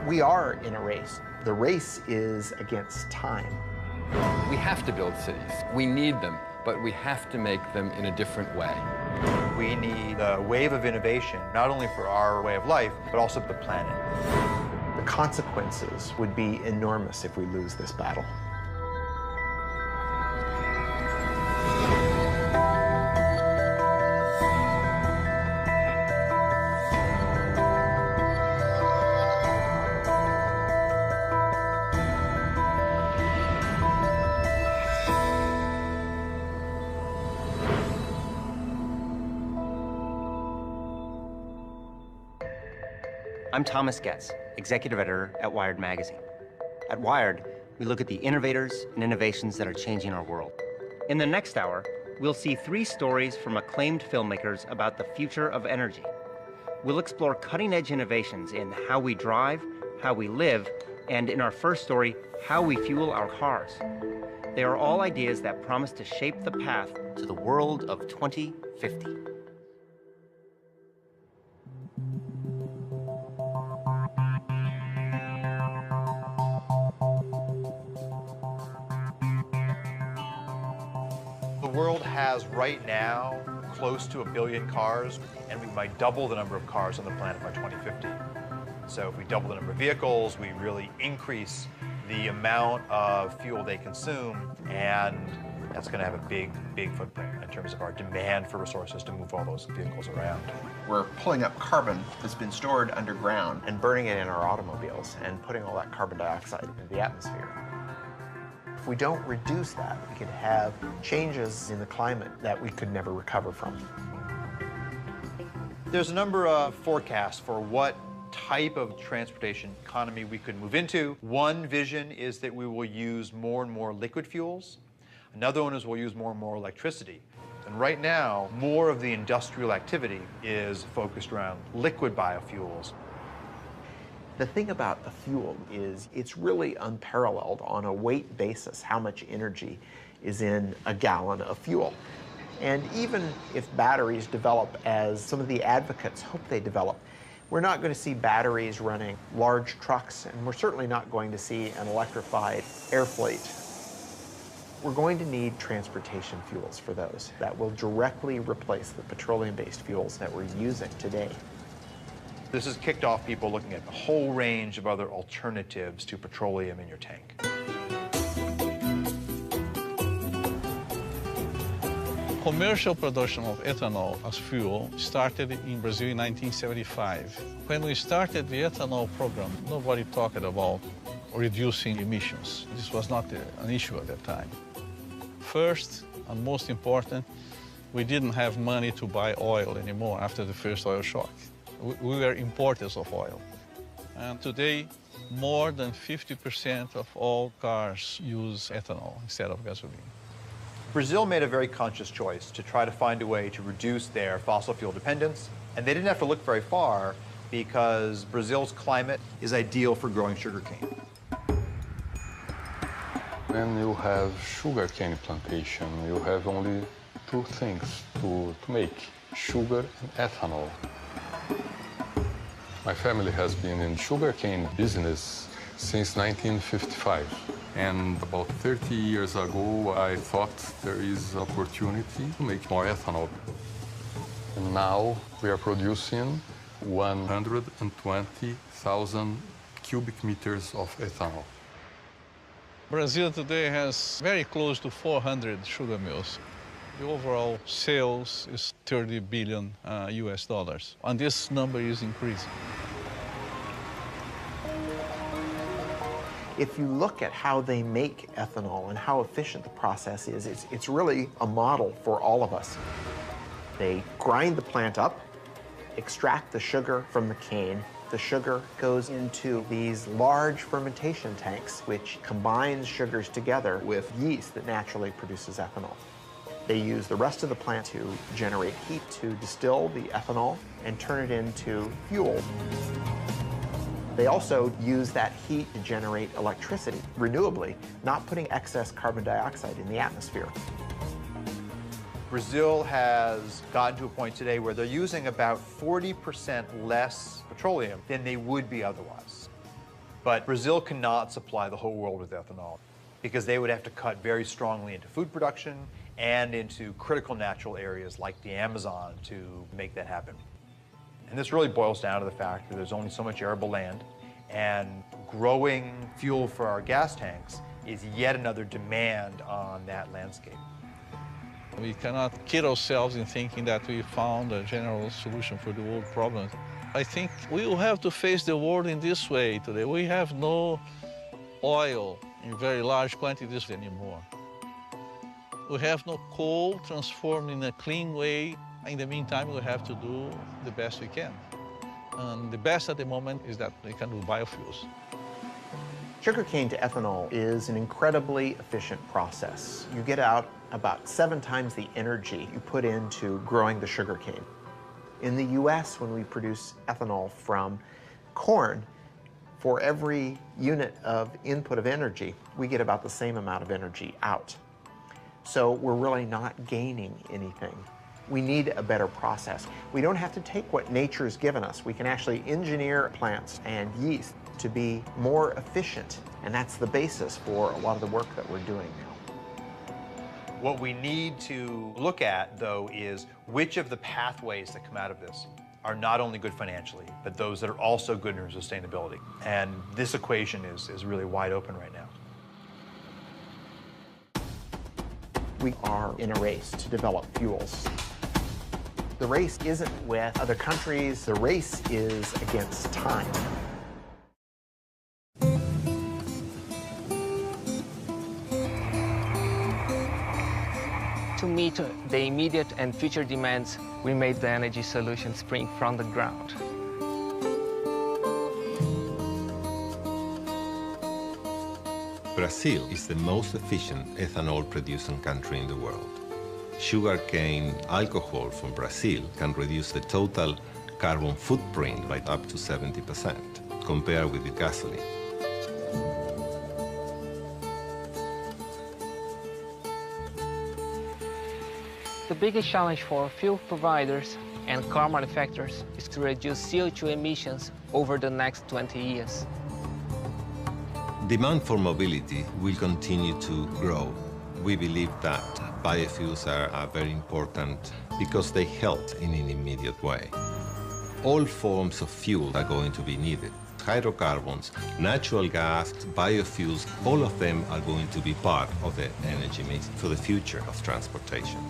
We are in a race. The race is against time. We have to build cities. We need them, but we have to make them in a different way. We need a wave of innovation, not only for our way of life, but also for the planet. The consequences would be enormous if we lose this battle. I'm Thomas Getz, executive editor at Wired magazine. At Wired, we look at the innovators and innovations that are changing our world. In the next hour, we'll see 3 stories from acclaimed filmmakers about the future of energy. We'll explore cutting-edge innovations in how we drive, how we live, and in our first story, how we fuel our cars. They are all ideas that promise to shape the path to the world of 2050. The world has right now close to 1 billion cars, and we might double the number of cars on the planet by 2050. So if we double the number of vehicles, we really increase the amount of fuel they consume, and that's going to have a big, big footprint in terms of our demand for resources to move all those vehicles around. We're pulling up carbon that's been stored underground and burning it in our automobiles and putting all that carbon dioxide into the atmosphere. If we don't reduce that, we could have changes in the climate that we could never recover from. There's a number of forecasts for what type of transportation economy we could move into. One vision is that we will use more and more liquid fuels. Another one is we'll use more and more electricity. And right now, more of the industrial activity is focused around liquid biofuels. The thing about a fuel is it's really unparalleled on a weight basis how much energy is in a gallon of fuel. And even if batteries develop as some of the advocates hope they develop, we're not going to see batteries running large trucks, and we're certainly not going to see an electrified air fleet. We're going to need transportation fuels for those that will directly replace the petroleum-based fuels that we're using today. This has kicked off people looking at a whole range of other alternatives to petroleum in your tank. Commercial production of ethanol as fuel started in Brazil in 1975. When we started the ethanol program, nobody talked about reducing emissions. This was not an issue at that time. First, and most important, we didn't have money to buy oil anymore after the first oil shock. We were importers of oil. And today, more than 50% of all cars use ethanol instead of gasoline. Brazil made a very conscious choice to try to find a way to reduce their fossil fuel dependence, and they didn't have to look very far because Brazil's climate is ideal for growing sugarcane. When you have sugarcane plantation, you have only 2 things to make, sugar and ethanol. My family has been in sugarcane business since 1955. And about 30 years ago, I thought there is opportunity to make more ethanol. And now we are producing 120,000 cubic meters of ethanol. Brazil today has very close to 400 sugar mills. The overall sales is $30 billion US dollars, and this number is increasing. If you look at how they make ethanol and how efficient the process is, it's really a model for all of us. They grind the plant up, extract the sugar from the cane. The sugar goes into these large fermentation tanks, which combines sugars together with yeast that naturally produces ethanol. They use the rest of the plant to generate heat to distill the ethanol and turn it into fuel. They also use that heat to generate electricity renewably, not putting excess carbon dioxide in the atmosphere. Brazil has gotten to a point today where they're using about 40% less petroleum than they would be otherwise. But Brazil cannot supply the whole world with ethanol because they would have to cut very strongly into food production and into critical natural areas like the Amazon to make that happen. And this really boils down to the fact that there's only so much arable land, and growing fuel for our gas tanks is yet another demand on that landscape. We cannot kid ourselves in thinking that we found a general solution for the world problems. I think we will have to face the world in this way today. We have no oil in very large quantities anymore. We have no coal transformed in a clean way. In the meantime, we have to do the best we can. And the best at the moment is that we can do biofuels. Sugarcane to ethanol is an incredibly efficient process. You get out about 7 times the energy you put into growing the sugarcane. In the US, when we produce ethanol from corn, for every unit of input of energy, we get about the same amount of energy out. So we're really not gaining anything. We need a better process. We don't have to take what nature's given us. We can actually engineer plants and yeast to be more efficient, and that's the basis for a lot of the work that we're doing now. What we need to look at, though, is which of the pathways that come out of this are not only good financially, but those that are also good in sustainability. And this equation is really wide open right now. We are in a race to develop fuels. The race isn't with other countries, the race is against time. To meet the immediate and future demands, we made the energy solution spring from the ground. Brazil is the most efficient ethanol-producing country in the world. Sugarcane alcohol from Brazil can reduce the total carbon footprint by up to 70% compared with the gasoline. The biggest challenge for fuel providers and car manufacturers is to reduce CO2 emissions over the next 20 years. Demand for mobility will continue to grow. We believe that biofuels are very important because they help in an immediate way. All forms of fuel are going to be needed. Hydrocarbons, natural gas, biofuels, all of them are going to be part of the energy mix for the future of transportation.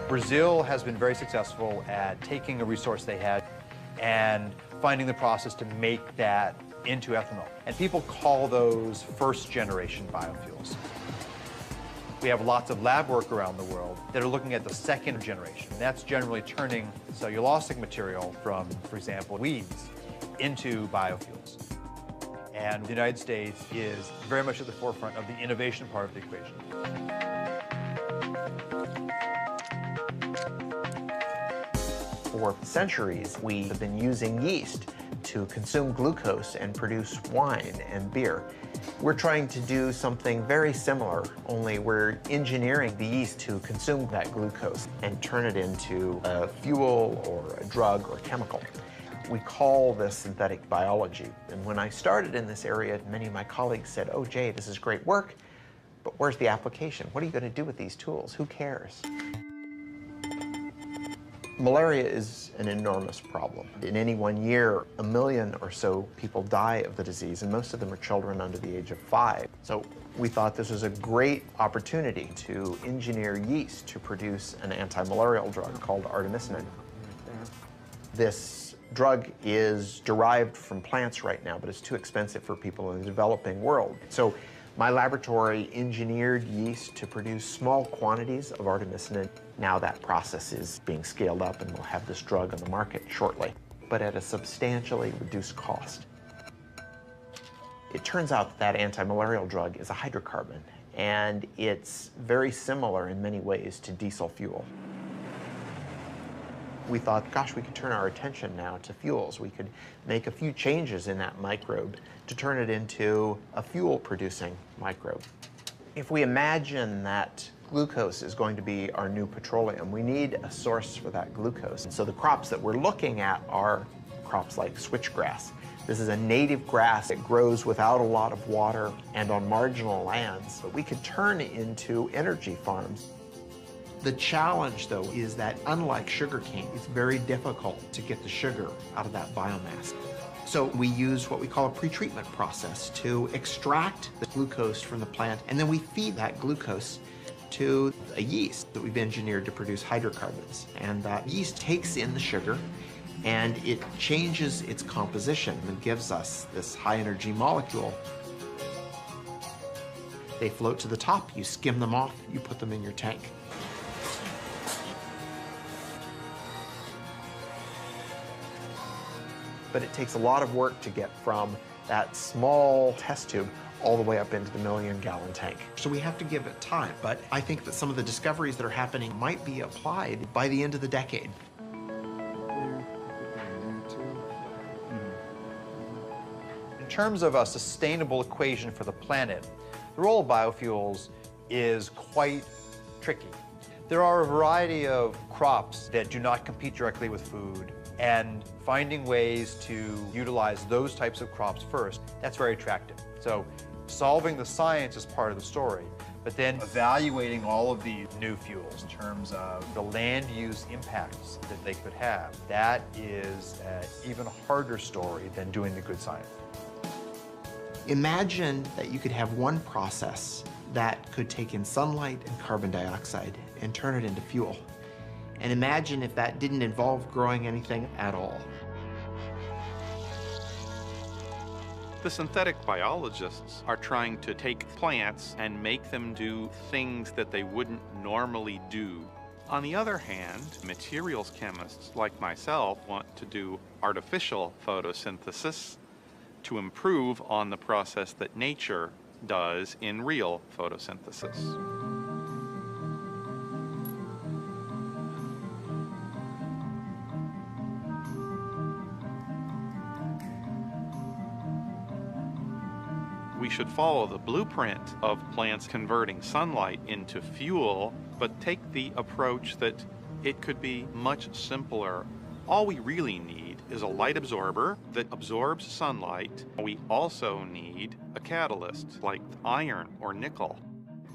Brazil has been very successful at taking a resource they had and finding the process to make that into ethanol. And people call those first-generation biofuels. We have lots of lab work around the world that are looking at the second generation. That's generally turning cellulosic material from, for example, weeds into biofuels. And the United States is very much at the forefront of the innovation part of the equation. For centuries, we have been using yeast to consume glucose and produce wine and beer. We're trying to do something very similar, only we're engineering the yeast to consume that glucose and turn it into a fuel or a drug or chemical. We call this synthetic biology. And when I started in this area, many of my colleagues said, "Oh, Jay, this is great work, but where's the application? What are you going to do with these tools? Who cares?" Malaria is an enormous problem. In any one year, 1 million or so people die of the disease, and most of them are children under the age of 5. So we thought this was a great opportunity to engineer yeast to produce an anti-malarial drug called artemisinin. This drug is derived from plants right now, but it's too expensive for people in the developing world. So my laboratory engineered yeast to produce small quantities of artemisinin. Now that process is being scaled up and we'll have this drug on the market shortly, but at a substantially reduced cost. It turns out that anti-malarial drug is a hydrocarbon, and it's very similar in many ways to diesel fuel. We thought, gosh, we could turn our attention now to fuels. We could make a few changes in that microbe to turn it into a fuel-producing microbe. If we imagine that glucose is going to be our new petroleum, we need a source for that glucose. And so the crops that we're looking at are crops like switchgrass. This is a native grass that grows without a lot of water and on marginal lands, but we could turn into energy farms. The challenge, though, is that unlike sugarcane, it's very difficult to get the sugar out of that biomass. So we use what we call a pretreatment process to extract the glucose from the plant, and then we feed that glucose to a yeast that we've engineered to produce hydrocarbons. And that yeast takes in the sugar, and it changes its composition and gives us this high-energy molecule. They float to the top, you skim them off, you put them in your tank. But it takes a lot of work to get from that small test tube all the way up into the million-gallon tank. So we have to give it time, but I think that some of the discoveries that are happening might be applied by the end of the decade. In terms of a sustainable equation for the planet, the role of biofuels is quite tricky. There are a variety of crops that do not compete directly with food, and finding ways to utilize those types of crops first, that's very attractive. So solving the science is part of the story, but then evaluating all of these new fuels in terms of the land use impacts that they could have, that is an even harder story than doing the good science. Imagine that you could have one process that could take in sunlight and carbon dioxide and turn it into fuel. And imagine if that didn't involve growing anything at all. The synthetic biologists are trying to take plants and make them do things that they wouldn't normally do. On the other hand, materials chemists like myself want to do artificial photosynthesis to improve on the process that nature does in real photosynthesis. We should follow the blueprint of plants converting sunlight into fuel, but take the approach that it could be much simpler. All we really need is a light absorber that absorbs sunlight. We also need a catalyst like iron or nickel.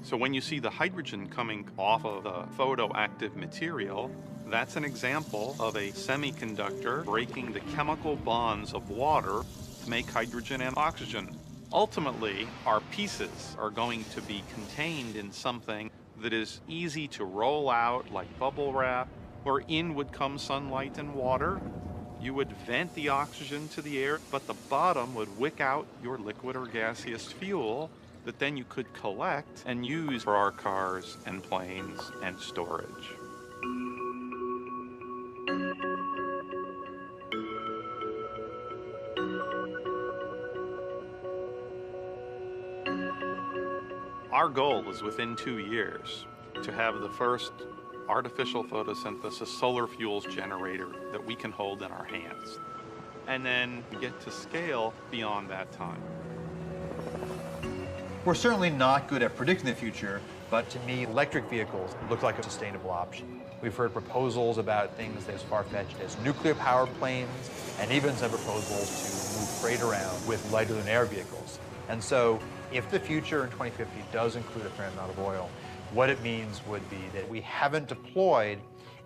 So when you see the hydrogen coming off of the photoactive material, that's an example of a semiconductor breaking the chemical bonds of water to make hydrogen and oxygen. Ultimately, our pieces are going to be contained in something that is easy to roll out like bubble wrap, where in would come sunlight and water. You would vent the oxygen to the air, but the bottom would wick out your liquid or gaseous fuel that then you could collect and use for our cars and planes and storage. Our goal is within 2 years to have the first artificial photosynthesis solar fuels generator that we can hold in our hands, and then get to scale beyond that time. We're certainly not good at predicting the future, but to me, electric vehicles look like a sustainable option. We've heard proposals about things as far-fetched as nuclear-powered planes, and even some proposals to move freight around with lighter-than-air vehicles. And so, if the future in 2050 does include a fair amount of oil, what it means would be that we haven't deployed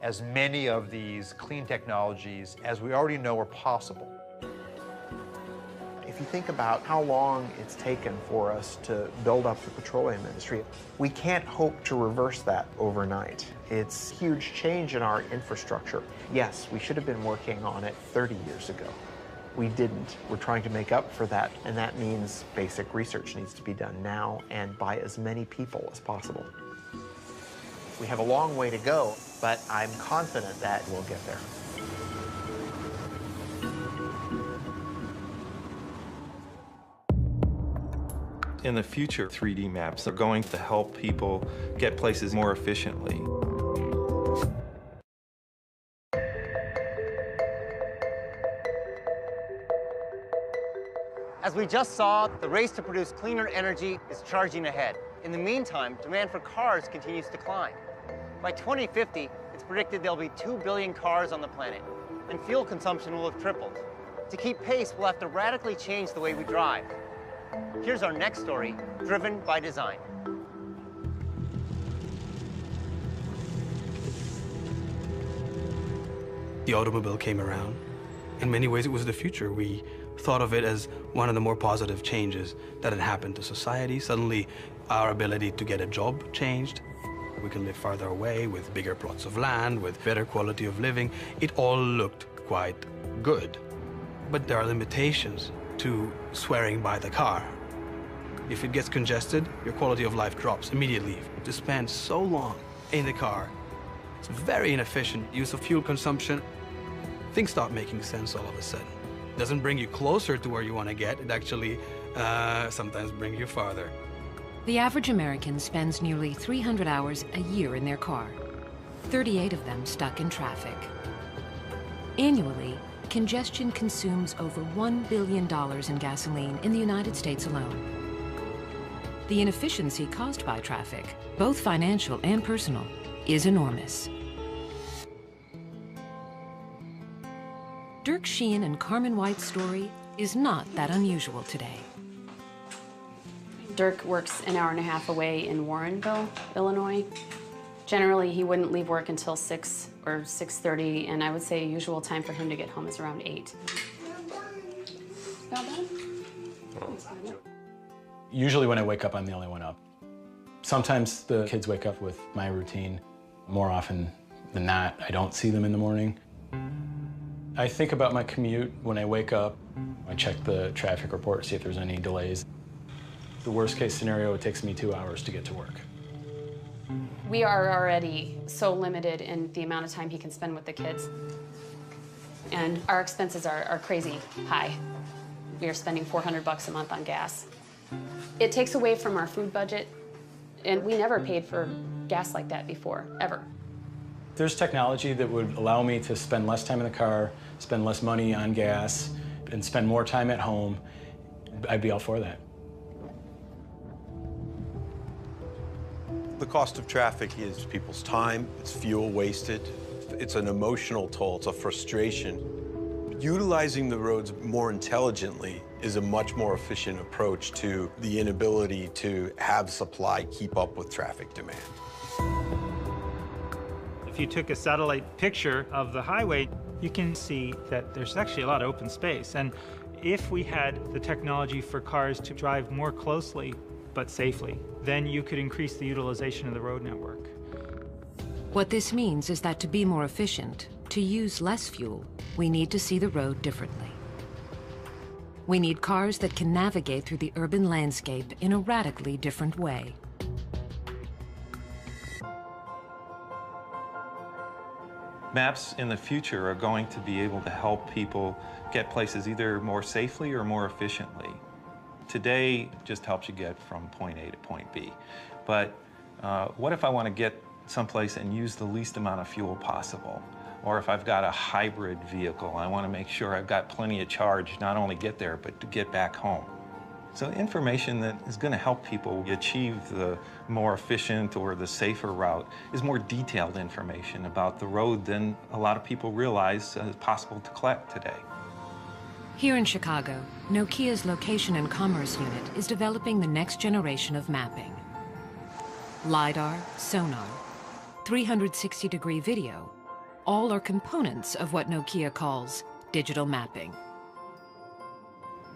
as many of these clean technologies as we already know are possible. If you think about how long it's taken for us to build up the petroleum industry, we can't hope to reverse that overnight. It's a huge change in our infrastructure. Yes, we should have been working on it 30 years ago. We didn't. We're trying to make up for that, and that means basic research needs to be done now and by as many people as possible. We have a long way to go, but I'm confident that we'll get there. In the future, 3D maps are going to help people get places more efficiently. As we just saw, the race to produce cleaner energy is charging ahead. In the meantime, demand for cars continues to climb. By 2050, it's predicted there'll be 2 billion cars on the planet, and fuel consumption will have tripled. To keep pace, we'll have to radically change the way we drive. Here's our next story, Driven by Design. The automobile came around. In many ways, it was the future. We thought of it as one of the more positive changes that had happened to society. Suddenly, our ability to get a job changed. We can live farther away with bigger plots of land, with better quality of living. It all looked quite good. But there are limitations to swearing by the car. If it gets congested, your quality of life drops immediately. To spend so long in the car, it's very inefficient use of fuel consumption. Things stop making sense all of a sudden. It doesn't bring you closer to where you want to get. It actually sometimes brings you farther. The average American spends nearly 300 hours a year in their car, 38 of them stuck in traffic. Annually, congestion consumes over $1 billion in gasoline in the United States alone. The inefficiency caused by traffic, both financial and personal, is enormous. Dirk Sheehan and Carmen White's story is not that unusual today. Dirk works an hour and a half away in Warrenville, Illinois. Generally, he wouldn't leave work until 6 or 6:30, and I would say a usual time for him to get home is around 8. Usually when I wake up, I'm the only one up. Sometimes the kids wake up with my routine. More often than not, I don't see them in the morning. I think about my commute when I wake up. I check the traffic report, see if there's any delays. The worst case scenario, it takes me 2 hours to get to work. We are already so limited in the amount of time he can spend with the kids. And our expenses are crazy high. We are spending $400 a month on gas. It takes away from our food budget, and we never paid for gas like that before, ever. There's technology that would allow me to spend less time in the car, spend less money on gas, and spend more time at home. I'd be all for that. The cost of traffic is people's time, it's fuel wasted, it's an emotional toll, it's a frustration. Utilizing the roads more intelligently is a much more efficient approach to the inability to have supply keep up with traffic demand. If you took a satellite picture of the highway, you can see that there's actually a lot of open space. And if we had the technology for cars to drive more closely but safely, then you could increase the utilization of the road network. What this means is that to be more efficient, to use less fuel, we need to see the road differently. We need cars that can navigate through the urban landscape in a radically different way. Maps in the future are going to be able to help people get places either more safely or more efficiently. Today, it just helps you get from point A to point B. But what if I want to get someplace and use the least amount of fuel possible? Or if I've got a hybrid vehicle, I want to make sure I've got plenty of charge, not only get there, but to get back home. So information that is going to help people achieve the more efficient or the safer route is more detailed information about the road than a lot of people realize is possible to collect today. Here in Chicago, Nokia's Location and Commerce Unit is developing the next generation of mapping. LiDAR, sonar, 360-degree video, all are components of what Nokia calls digital mapping.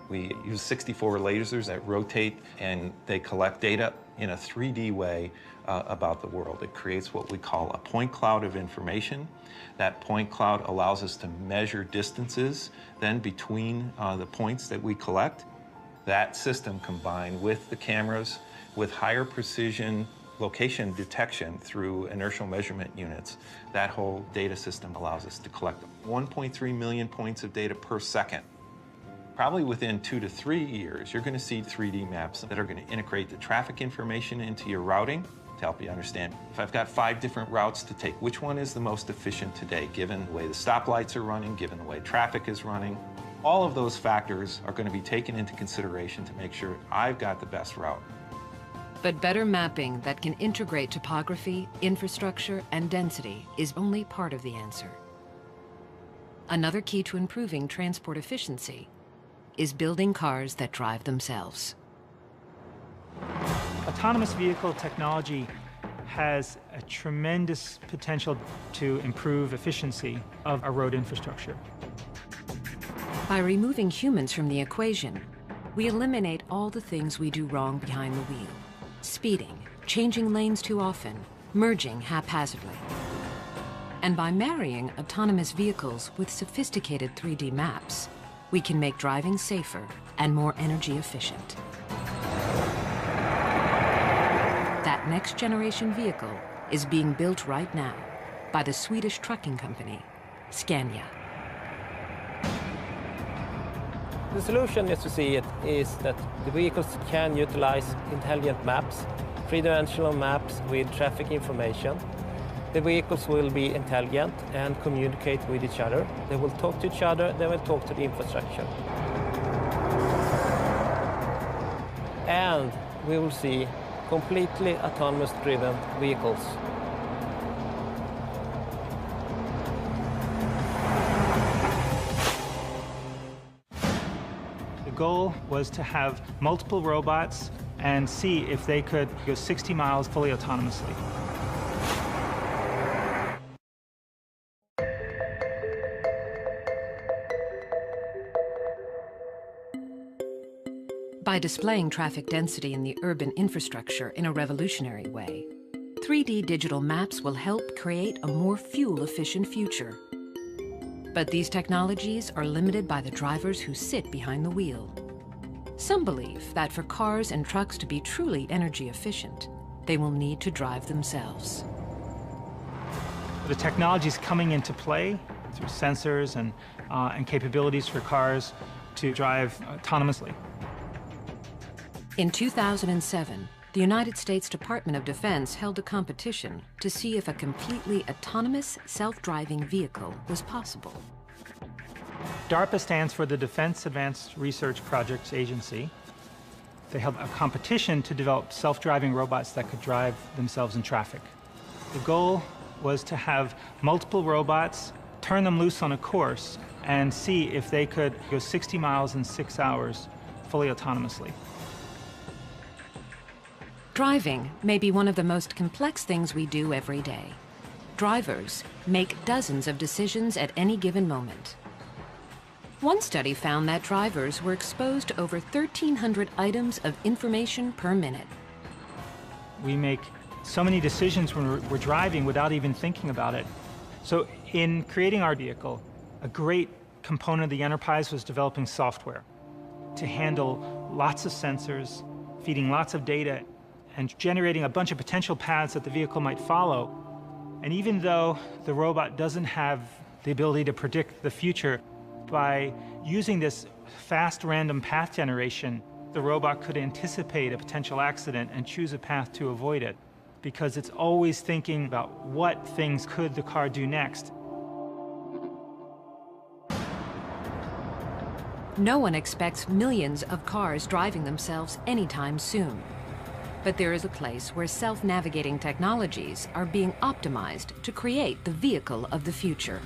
We use 64 lasers that rotate and they collect data in a 3D way about the world. It creates what we call a point cloud of information. That point cloud allows us to measure distances then between the points that we collect. That system combined with the cameras, with higher precision location detection through inertial measurement units, that whole data system allows us to collect 1.3 million points of data per second. Probably within 2 to 3 years, you're going to see 3D maps that are going to integrate the traffic information into your routing to help you understand. If I've got 5 different routes to take, which one is the most efficient today, given the way the stoplights are running, given the way traffic is running? All of those factors are going to be taken into consideration to make sure I've got the best route. But better mapping that can integrate topography, infrastructure, and density is only part of the answer. Another key to improving transport efficiency is building cars that drive themselves. Autonomous vehicle technology has a tremendous potential to improve efficiency of our road infrastructure. By removing humans from the equation, we eliminate all the things we do wrong behind the wheel. Speeding, changing lanes too often, merging haphazardly. And by marrying autonomous vehicles with sophisticated 3D maps, we can make driving safer and more energy efficient. That next generation vehicle is being built right now by the Swedish trucking company, Scania. The solution, as you see it, is that the vehicles can utilize intelligent maps, three-dimensional maps with traffic information. The vehicles will be intelligent and communicate with each other. They will talk to each other, they will talk to the infrastructure. And we will see completely autonomous driven vehicles. The goal was to have multiple robots and see if they could go 60 miles fully autonomously. By displaying traffic density in the urban infrastructure in a revolutionary way, 3D digital maps will help create a more fuel-efficient future. But these technologies are limited by the drivers who sit behind the wheel. Some believe that for cars and trucks to be truly energy efficient, they will need to drive themselves. The technology is coming into play through sensors and capabilities for cars to drive autonomously. In 2007, the United States Department of Defense held a competition to see if a completely autonomous, self-driving vehicle was possible. DARPA stands for the Defense Advanced Research Projects Agency. They held a competition to develop self-driving robots that could drive themselves in traffic. The goal was to have multiple robots, turn them loose on a course, and see if they could go 60 miles in 6 hours fully autonomously. Driving may be one of the most complex things we do every day. Drivers make dozens of decisions at any given moment. One study found that drivers were exposed to over 1,300 items of information per minute. We make so many decisions when we're driving without even thinking about it. So in creating our vehicle, a great component of the enterprise was developing software to handle lots of sensors, feeding lots of data, and generating a bunch of potential paths that the vehicle might follow. And even though the robot doesn't have the ability to predict the future, by using this fast random path generation, the robot could anticipate a potential accident and choose a path to avoid it, because it's always thinking about what things could the car do next. No one expects millions of cars driving themselves anytime soon. But there is a place where self-navigating technologies are being optimized to create the vehicle of the future.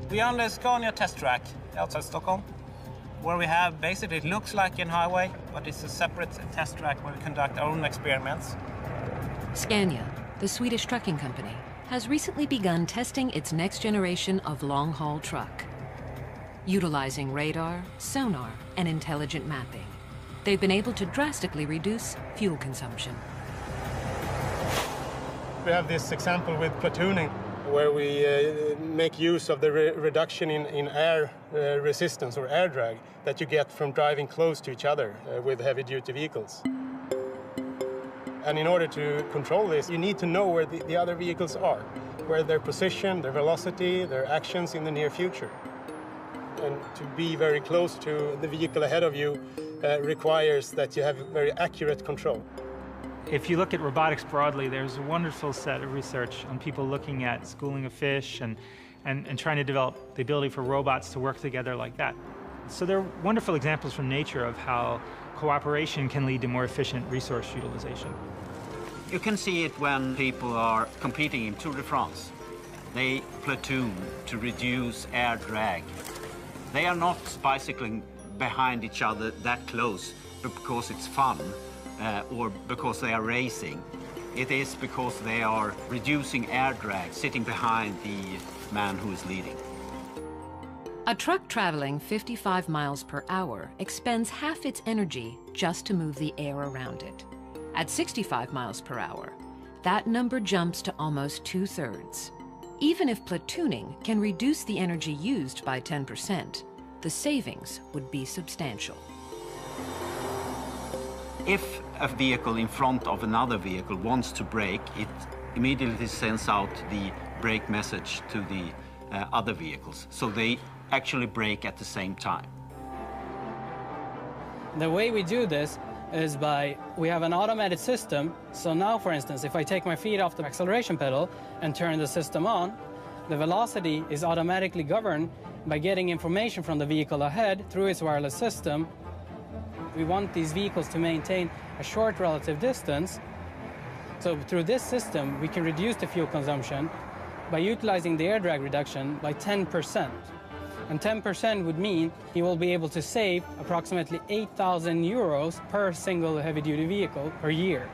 We are on the Scania test track outside Stockholm, where we have basically, it looks like a highway, but it's a separate test track where we conduct our own experiments. Scania, the Swedish trucking company, has recently begun testing its next generation of long-haul truck. Utilizing radar, sonar, and intelligent mapping, they've been able to drastically reduce fuel consumption. We have this example with platooning, where we make use of the reduction in air resistance or air drag that you get from driving close to each other with heavy-duty vehicles. And in order to control this, you need to know where the other vehicles are, where their position, their velocity, their actions in the near future. And to be very close to the vehicle ahead of you requires that you have very accurate control. If you look at robotics broadly, there's a wonderful set of research on people looking at schooling of fish and and trying to develop the ability for robots to work together like that. So they're wonderful examples from nature of how cooperation can lead to more efficient resource utilization. You can see it when people are competing in Tour de France. They platoon to reduce air drag. They are not bicycling behind each other that close because it's fun or because they are racing. It is because they are reducing air drag, sitting behind the man who is leading. A truck traveling 55 miles per hour expends half its energy just to move the air around it. At 65 miles per hour, that number jumps to almost 2/3. Even if platooning can reduce the energy used by 10%, the savings would be substantial. If a vehicle in front of another vehicle wants to brake, it immediately sends out the brake message to the other vehicles. So they actually brake at the same time. The way we do this is we have an automated system. So now, for instance, if I take my feet off the acceleration pedal and turn the system on, the velocity is automatically governed by getting information from the vehicle ahead through its wireless system. We want these vehicles to maintain a short relative distance. So through this system, we can reduce the fuel consumption by utilizing the air drag reduction by 10%. And 10% would mean he will be able to save approximately 8,000 euros per single heavy-duty vehicle per year.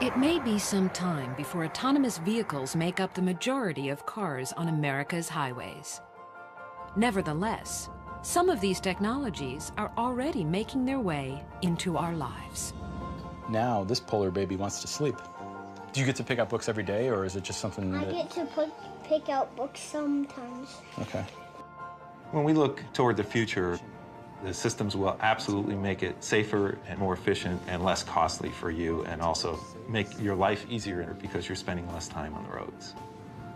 It may be some time before autonomous vehicles make up the majority of cars on America's highways. Nevertheless, some of these technologies are already making their way into our lives. Now, this polar baby wants to sleep. Do you get to pick up books every day, or is it just something I get to pick out books sometimes. Okay. When we look toward the future, the systems will absolutely make it safer and more efficient and less costly for you, and also make your life easier because you're spending less time on the roads.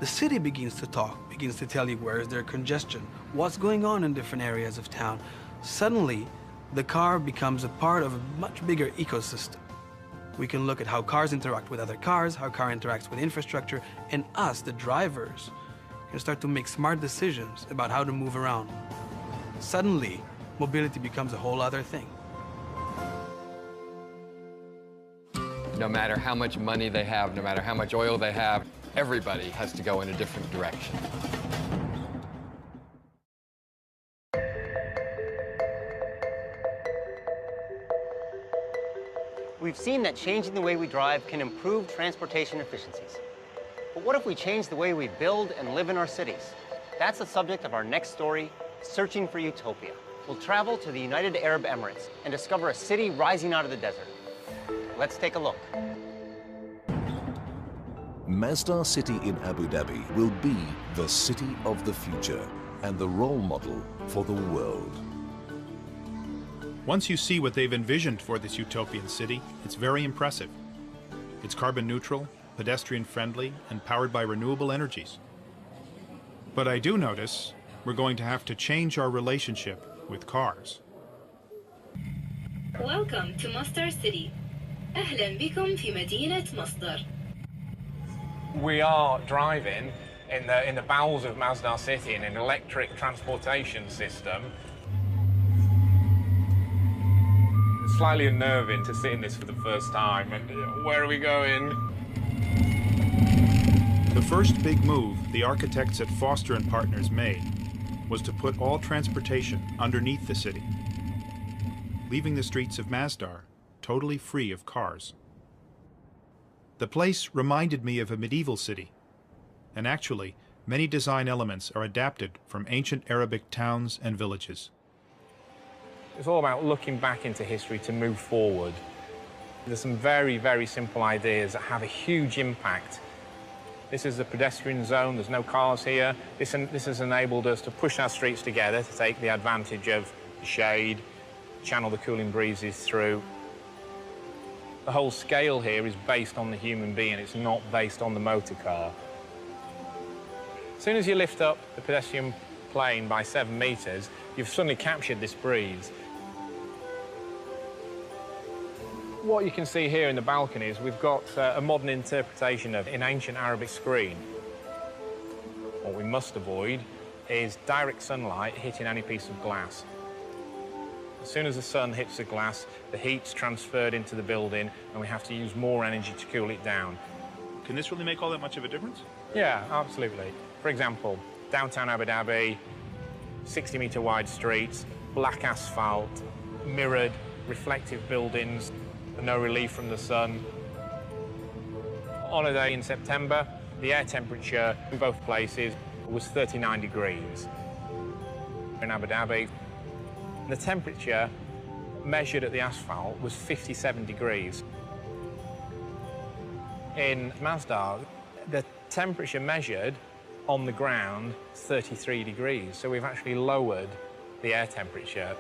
The city begins to talk, begins to tell you where is there congestion, what's going on in different areas of town. Suddenly, the car becomes a part of a much bigger ecosystem. We can look at how cars interact with other cars, how car interacts with infrastructure, and us, the drivers, can start to make smart decisions about how to move around. Suddenly, mobility becomes a whole other thing. No matter how much money they have, no matter how much oil they have, everybody has to go in a different direction. We've seen that changing the way we drive can improve transportation efficiencies. But what if we change the way we build and live in our cities? That's the subject of our next story, Searching for Utopia. We'll travel to the United Arab Emirates and discover a city rising out of the desert. Let's take a look. Masdar City in Abu Dhabi will be the city of the future and the role model for the world. Once you see what they've envisioned for this utopian city, it's very impressive. It's carbon neutral, pedestrian friendly, and powered by renewable energies. But I do notice we're going to have to change our relationship with cars. Welcome to Masdar City. أهلا بكم في مدينة مصدر. We are driving in the bowels of Masdar City in an electric transportation system. It's slightly unnerving to sit in this for the first time. And where are we going? The first big move the architects at Foster & Partners made was to put all transportation underneath the city, leaving the streets of Masdar totally free of cars. The place reminded me of a medieval city, and actually, many design elements are adapted from ancient Arabic towns and villages. It's all about looking back into history to move forward. There's some very, very simple ideas that have a huge impact. This is the pedestrian zone, there's no cars here. This has enabled us to push our streets together to take the advantage of the shade, channel the cooling breezes through. The whole scale here is based on the human being, it's not based on the motor car. As soon as you lift up the pedestrian plane by 7 meters, you've suddenly captured this breeze. What you can see here in the balcony is we've got a modern interpretation of an ancient Arabic screen. What we must avoid is direct sunlight hitting any piece of glass. As soon as the sun hits the glass, the heat's transferred into the building and we have to use more energy to cool it down. Can this really make all that much of a difference? Yeah, absolutely. For example, downtown Abu Dhabi, 60-metre wide streets, black asphalt, mirrored, reflective buildings, no relief from the sun. On a day in September, the air temperature in both places was 39 degrees. In Abu Dhabi, the temperature measured at the asphalt was 57 degrees. In Masdar, the temperature measured on the ground is 33 degrees, so we've actually lowered the air temperature.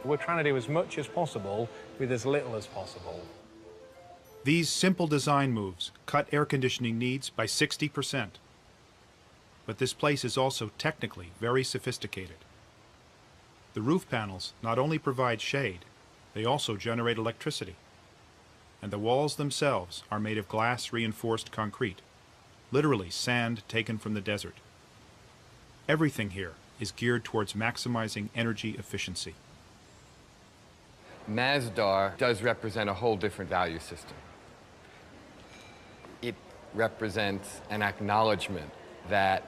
We're trying to do as much as possible with as little as possible. These simple design moves cut air conditioning needs by 60%. But this place is also technically very sophisticated. The roof panels not only provide shade, they also generate electricity. And the walls themselves are made of glass-reinforced concrete, literally sand taken from the desert. Everything here is geared towards maximizing energy efficiency. Masdar does represent a whole different value system. It represents an acknowledgement that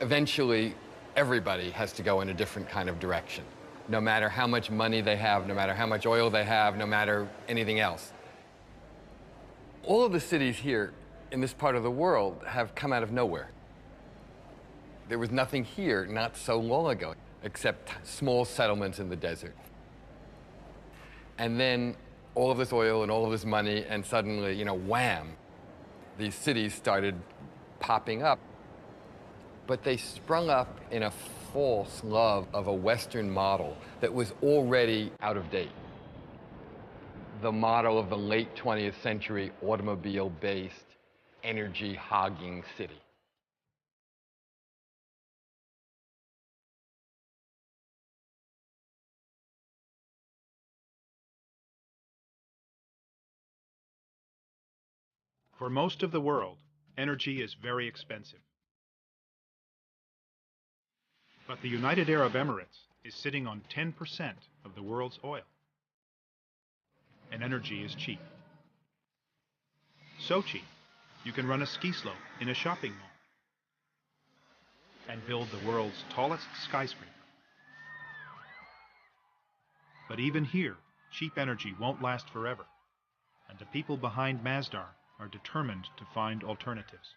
eventually everybody has to go in a different kind of direction, no matter how much money they have, no matter how much oil they have, no matter anything else. All of the cities here in this part of the world have come out of nowhere. There was nothing here not so long ago, except small settlements in the desert. And then all of this oil and all of this money, and suddenly, you know, wham, these cities started popping up. But they sprung up in a false love of a Western model that was already out of date. The model of the late 20th century automobile-based, energy-hogging city. For most of the world, energy is very expensive. But the United Arab Emirates is sitting on 10% of the world's oil. And energy is cheap. So cheap, you can run a ski slope in a shopping mall and build the world's tallest skyscraper. But even here, cheap energy won't last forever, and the people behind Masdar are determined to find alternatives.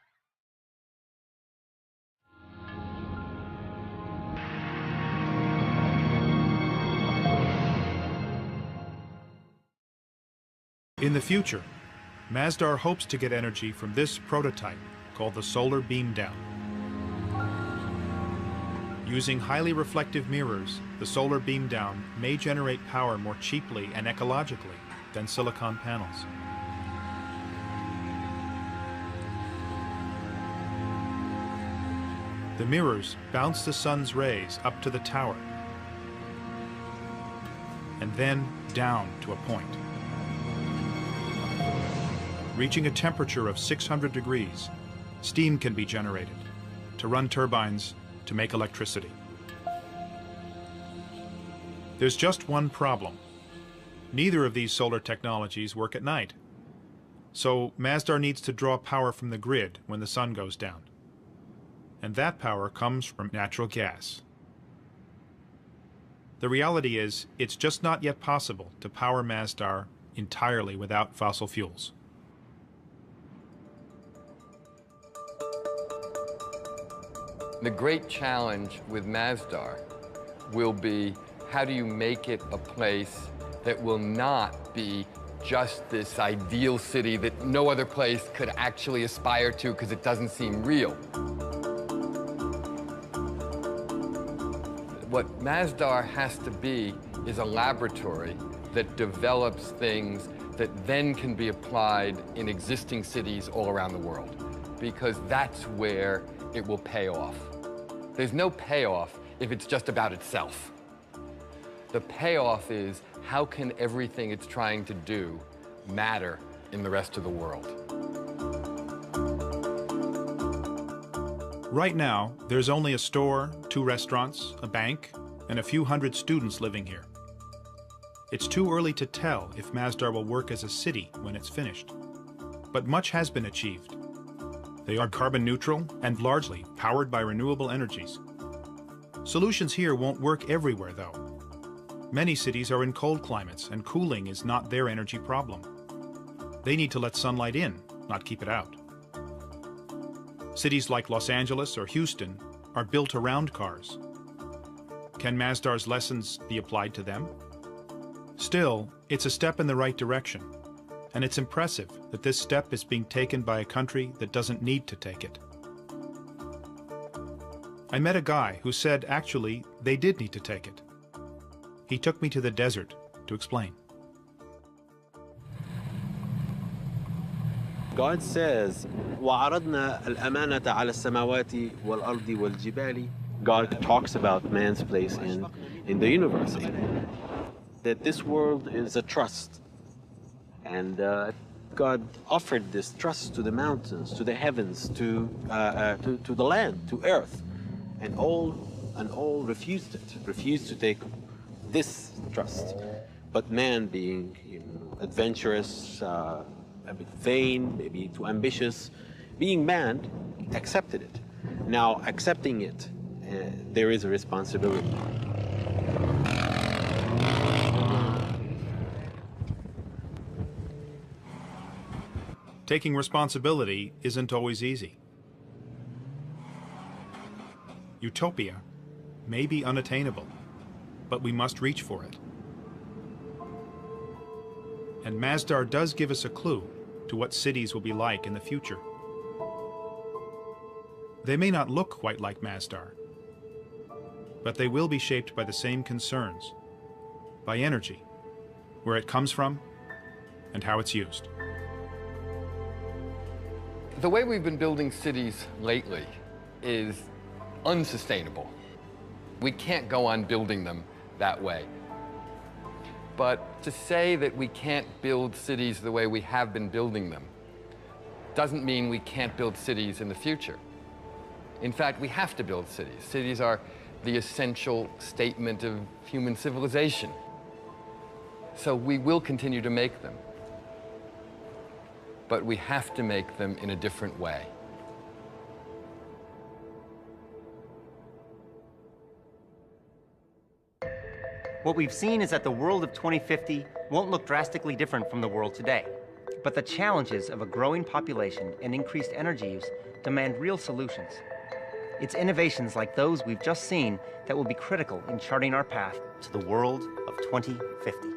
In the future, Masdar hopes to get energy from this prototype called the Solar Beam Down. Using highly reflective mirrors, the Solar Beam Down may generate power more cheaply and ecologically than silicon panels. The mirrors bounce the sun's rays up to the tower and then down to a point. Reaching a temperature of 600 degrees, steam can be generated to run turbines to make electricity. There's just one problem. Neither of these solar technologies work at night. So Masdar needs to draw power from the grid when the sun goes down. And that power comes from natural gas. The reality is, it's just not yet possible to power Masdar entirely without fossil fuels. The great challenge with Masdar will be, how do you make it a place that will not be just this ideal city that no other place could actually aspire to because it doesn't seem real? What Masdar has to be is a laboratory that develops things that then can be applied in existing cities all around the world, because that's where it will pay off. There's no payoff if it's just about itself. The payoff is, how can everything it's trying to do matter in the rest of the world? Right now, there's only a store, 2 restaurants, a bank, and a few hundred students living here. It's too early to tell if Masdar will work as a city when it's finished. But much has been achieved. They are carbon neutral and largely powered by renewable energies. Solutions here won't work everywhere, though. Many cities are in cold climates, and cooling is not their energy problem. They need to let sunlight in, not keep it out. Cities like Los Angeles or Houston are built around cars. Can Masdar's lessons be applied to them? Still, it's a step in the right direction, and it's impressive that this step is being taken by a country that doesn't need to take it. I met a guy who said actually they did need to take it. He took me to the desert to explain. God says, وَعَرَضْنَا الْأَمَانَةَ عَلَى السَّمَاوَاتِ وَالْأَرْضِ وَالْجِبَالِ. God talks about man's place in the universe. That this world is a trust. And God offered this trust to the mountains, to the heavens, to the land, to earth. And all refused it, refused to take this trust. But man, being adventurous, a bit vain, maybe too ambitious, being man, accepted it. Now, accepting it, there is a responsibility. Taking responsibility isn't always easy. Utopia may be unattainable, but we must reach for it. And Masdar does give us a clue to what cities will be like in the future. They may not look quite like Masdar, but they will be shaped by the same concerns, by energy, where it comes from, and how it's used. The way we've been building cities lately is unsustainable. We can't go on building them that way. But to say that we can't build cities the way we have been building them doesn't mean we can't build cities in the future. In fact, we have to build cities. Cities are the essential statement of human civilization. So we will continue to make them. But we have to make them in a different way. What we've seen is that the world of 2050 won't look drastically different from the world today. But the challenges of a growing population and increased energy use demand real solutions. It's innovations like those we've just seen that will be critical in charting our path to the world of 2050.